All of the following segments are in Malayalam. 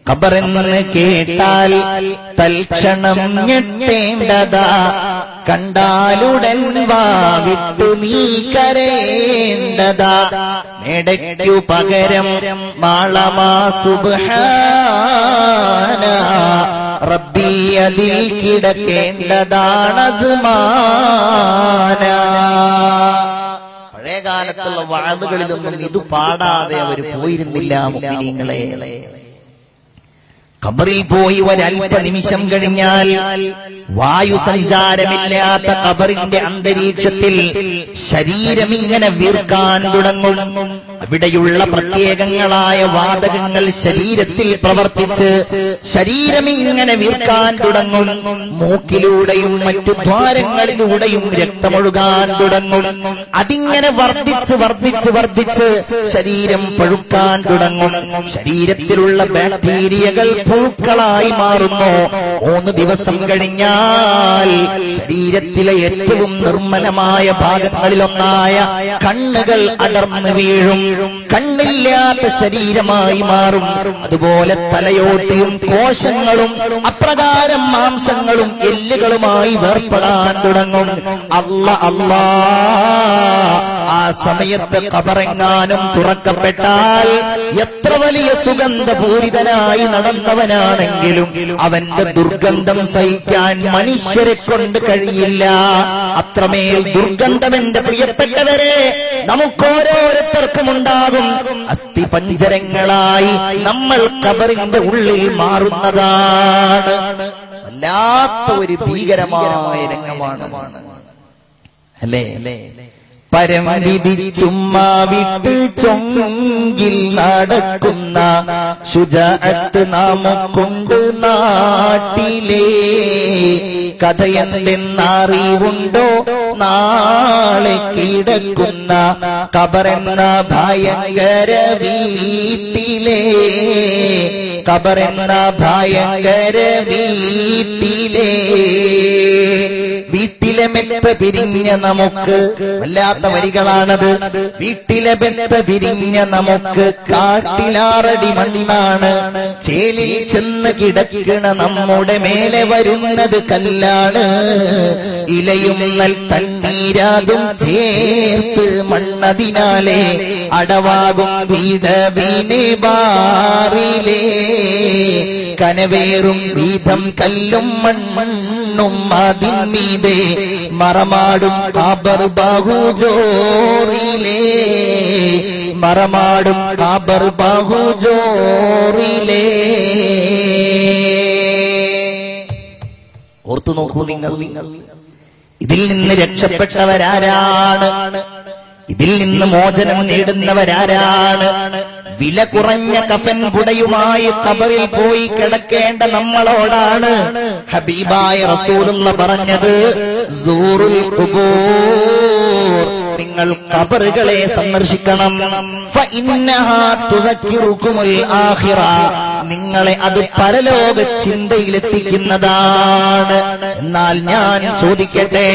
ഖബറെന്ന് കേട്ടാൽ തൽക്ഷണം ഞെട്ടേണ്ടതാ, കണ്ടാലുടൻ വാവിട്ടു നീ കരയേണ്ടതാ. മേടയ്ക്കു പകരം മാളമാ സുബ്ഹാന, റബ്ബി അതിൽ കിടക്കേണ്ടതാണ് അസ്മാന. പഴയകാലത്തുള്ള വഅദുകളിലൊന്നും ഇത് പാടാതെ അവർ പോയിരുന്നില്ല മുഅ്മിനീങ്ങളെ. ഖബറിൽ പോയി ഒരൽപ്പ നിമിഷം കഴിഞ്ഞാൽ വായു സഞ്ചാരമില്ലാത്ത ഖബറിന്റെ അന്തരീക്ഷത്തിൽ ശരീരം ഇങ്ങനെ വീർക്കാൻ തുടങ്ങും. അവിടെയുള്ള പ്രത്യേകങ്ങളായ വാതകങ്ങൾ ശരീരത്തിൽ പ്രവർത്തിച്ച് ശരീരം ഇങ്ങനെ വീർക്കാൻ തുടങ്ങും. മൂക്കിലൂടെയും മറ്റു ദ്വാരങ്ങളിലൂടെയും രക്തമൊഴുകാൻ തുടങ്ങും. അതിങ്ങനെ വർദ്ധിച്ച് വർദ്ധിച്ച് വർദ്ധിച്ച് ശരീരം പഴുക്കാൻ തുടങ്ങും. ശരീരത്തിലുള്ള ബാക്ടീരിയകൾ പുഴുക്കളായി മാറുന്നു. 3 ദിവസം കഴിഞ്ഞാൽ ശരീരത്തിലെ ഏറ്റവും നിർമ്മലമായ ഭാഗങ്ങളിലൊന്നായ കണ്ണുകൾ അടർന്നു വീഴും. കണ്ണില്ലാത്ത ശരീരമായി മാറും. അതുപോലെ തലയോട്ടിയും കോശങ്ങളും അപ്രകാരം മാംസങ്ങളും എല്ലുകളുമായി വേർപ്പെടാൻ തുടങ്ങും. അല്ലാ, ആ സമയത്ത് ഖബറെങ്ങാനും തുറക്കപ്പെട്ടാൽ എത്ര വലിയ സുഗന്ധപൂരിതനായി നടന്നവനാണെങ്കിലും അവന്റെ ദുർഗന്ധം സഹിക്കാൻ മനുഷ്യരെ കൊണ്ട് കഴിയില്ല. അത്രമേൽ ദുർഗന്ധം എന്റെ പ്രിയപ്പെട്ടവരെ നമുക്കോരോരുത്തർക്കും ഉണ്ടാകും. അസ്ഥിപഞ്ജരങ്ങളായി നമ്മൾ ഖബറിന്റെ ഉള്ളിൽ മാറുന്നതാണ്. വല്ലാത്ത ഒരു ഭീകരമായ രംഗമാണ് അല്ലേ? പരം വിധിച്ചുമ്മാ വിട്ട് ചൊങ്കിൽ നടക്കുന്ന ശുജഅത്ത് നമുക്കുണ്ട് നാട്ടിലേ. കഥയെന്തെന്നറിവുണ്ടോ നാളെ കിടക്കുന്ന ഖബറെന്ന ഭയങ്കര വീട്ടിലേ. ഖബറെന്ന ഭയങ്കര വീട്ടിലേ. വീട്ടിലെ മെത്ത പിരിഞ്ഞ നമുക്ക്, വല്ലാത്ത വരികളാണത്. വീട്ടിലെ മെത്ത പിരിഞ്ഞ നമുക്ക് കാട്ടിലാറടി മണ്ണാണ്. ചേലിൽ ചെന്ന് കിടക്കണ നമ്മുടെ മേലെ വരുന്നത് കല്ലാണ്. ഇലയും നൽ തണ്ണീരാതും ചേർത്ത് മണ്ണതിനാലെ അടവാകും വീടവീനെ ബാറിലേ. കനവേറും വീതം കല്ലും മണ്ണും അതിന്മീതെ മറമാടും ഖബർ ബാഹുജോറിലേ. മറമാടും ഖബർ ബാഹുജോറിലേ. ഓർത്തു നോക്കൂ നിങ്ങൾ, ഇതിൽ നിന്ന് രക്ഷപ്പെട്ടവരാരാണ്? ഇതിൽ നിന്ന് മോചനം നേടുന്നവരാരാണ്? വില കുറഞ്ഞ കഫൻ കുടയുമായി ഖബറിൽ പോയി കിടക്കേണ്ട നമ്മളോടാണ് ഹബീബായ റസൂലുള്ള പറഞ്ഞത്, സൂറുൽ ഖുബൂർ, നിങ്ങൾ ഖബറുകളെ സന്ദർശിക്കണം. ഫഇന്നഹാ തുദക്കിറുകുമുൽ ആഖിറ, നിങ്ങളെ അത് പരലോക ചിന്തയിലെത്തിക്കുന്നതാണ്. എന്നാൽ ഞാൻ ചോദിക്കട്ടെ,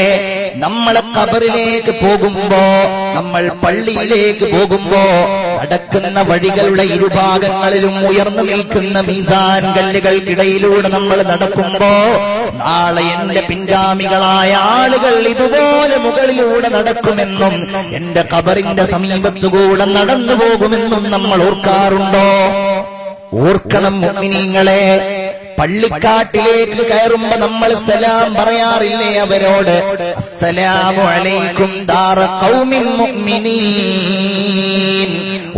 നമ്മളെ ഖബറിലേക്ക് പോകുമ്പോ, നമ്മൾ പള്ളിയിലേക്ക് പോകുമ്പോ നടക്കുന്ന വഴികളുടെ ഇരുഭാഗങ്ങളിലും ഉയർന്നു നിൽക്കുന്ന മീസാൻ കല്ലുകൾക്കിടയിലൂടെ നമ്മൾ നടക്കുമ്പോ നാളെ എന്റെ പിൻഗാമികളായ ആളുകൾ ഇതുപോലെ മുകളിലൂടെ നടക്കുമെന്നും എന്റെ ഖബറിന്റെ സമീപത്തുകൂടെ നടന്നു പോകുമെന്നും നമ്മൾ ഓർക്കാറുണ്ടോ? ഓർക്കണം മുഅ്മിനീങ്ങളെ. പള്ളിക്കാട്ടിലേക്ക് കയറുമ്പോ നമ്മൾ സലാം പറയാറില്ലേ അവരോട്? അസ്സലാമു അലൈക്കും ദാറ ഖൗമിൻ മുഅ്മിനീൻ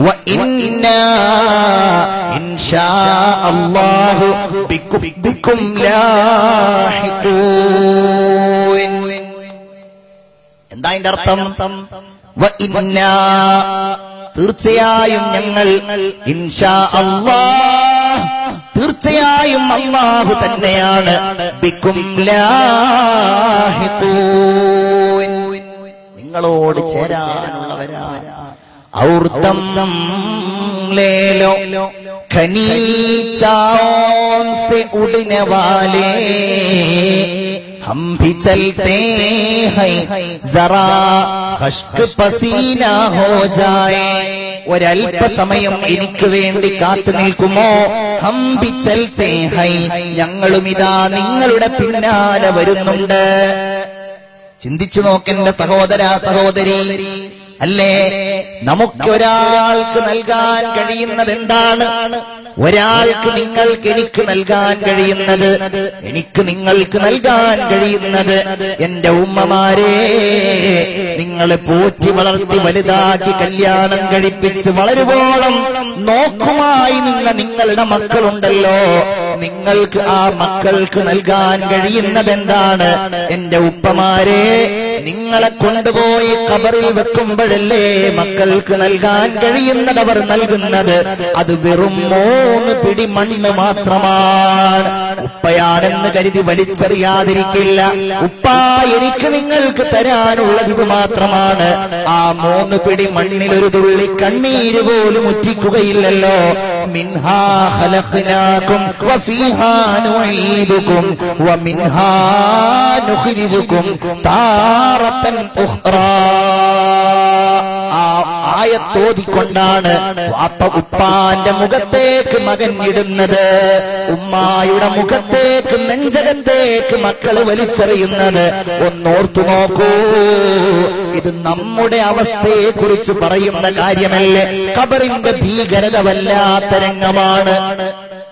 വ ഇന്നാ ഇൻഷാ അല്ലാഹു ബിക്കും ലാഹിഖൂൻ. എന്താ അതിന്റെ അർത്ഥം? വ ഇന്നാ, തീർച്ചയായും ഞങ്ങൾ, ഇൻഷാ അല്ലാഹ്, തീർച്ചയായും അല്ലാഹു തന്നെയാണ്, ബിക്കും ലാഹിഖൂൻ, നിങ്ങളോട് ചേരാനുള്ളവരാണ്. ഔർതം ലേലോ ഖനീച്ചാओं से उड़ने वाले हम भी चलते हैं जरा खश्क पसीना हो जाए. ഒരൽപസമയം എനിക്ക് വേണ്ടി കാത്തു നിൽക്കുമോ? ഹം ഭി ചൽതേ ഹൈ, ഞങ്ങളും ഇതാ നിങ്ങളുടെ പിന്നാലെ വരുന്നുണ്ട്. ചിന്തിച്ചു നോക്കെന്റെ സഹോദര സഹോദരി, അല്ലേ നമുക്ക് ഒരാൾക്ക് നൽകാൻ കഴിയുന്നത് എന്താണ്? ഒരാൾക്ക് നിങ്ങൾക്ക് എനിക്ക് നൽകാൻ കഴിയുന്നത്, എനിക്ക് നിങ്ങൾക്ക് നൽകാൻ കഴിയുന്നത്, എന്റെ ഉമ്മമാരെ, നിങ്ങളെ പോറ്റി വളർത്തി വലുതാക്കി കല്യാണം കഴിപ്പിച്ച് വളരുവോളം നോക്കുമായി നിങ്ങളുടെ മക്കളുണ്ടല്ലോ, നിങ്ങൾക്ക് ആ മക്കൾക്ക് നൽകാൻ കഴിയുന്നത് എന്താണ്? എന്റെ ഉപ്പമാരെ, നിങ്ങളെ കൊണ്ടുപോയി ഖബറിൽ വെക്കുമ്പോഴല്ലേ മക്കൾക്ക് നൽകാൻ കഴിയുന്നത് അവർ നൽകുന്നത്? അത് വെറും 3 പിടി മണ്ണ് മാത്രമാണ്. ഉപ്പയാണെന്ന് കരുതി വലിച്ചെറിയാതിരിക്കില്ല. ഉപ്പ, എനിക്ക് നിങ്ങൾക്ക് തരാനുള്ളത് ഇത് മാത്രമാണ്. ആ 3 പിടി മണ്ണിൽ ഒരു തുള്ളി കണ്ണീര് പോലും ഉറ്റിക്കുകയില്ലല്ലോ. മിൻഹാ ഖലഖ്നാകും വഫീഹാ നുഈദുകും വമിൻഹാ നുഖ്രിജുകും താറത്തൻ ഉഖ്റാ. ആയത്തോതിക്കൊണ്ടാണ് ഉപ്പാന്റെ മുഖത്തേക്ക് മകൻ ഇടുന്നത്, ഉമ്മായുടെ മുഖത്തേക്ക് നെഞ്ചകത്തേക്ക് മക്കള് വലിച്ചെറിയുന്നത്. ഒന്നോർത്തു നോക്കൂ, ഇത് നമ്മുടെ അവസ്ഥയെ കുറിച്ച് പറയുന്ന കാര്യമല്ലേ? ഖബറിന്റെ ഭീകരത വല്ലാത്ത രംഗമാണ്.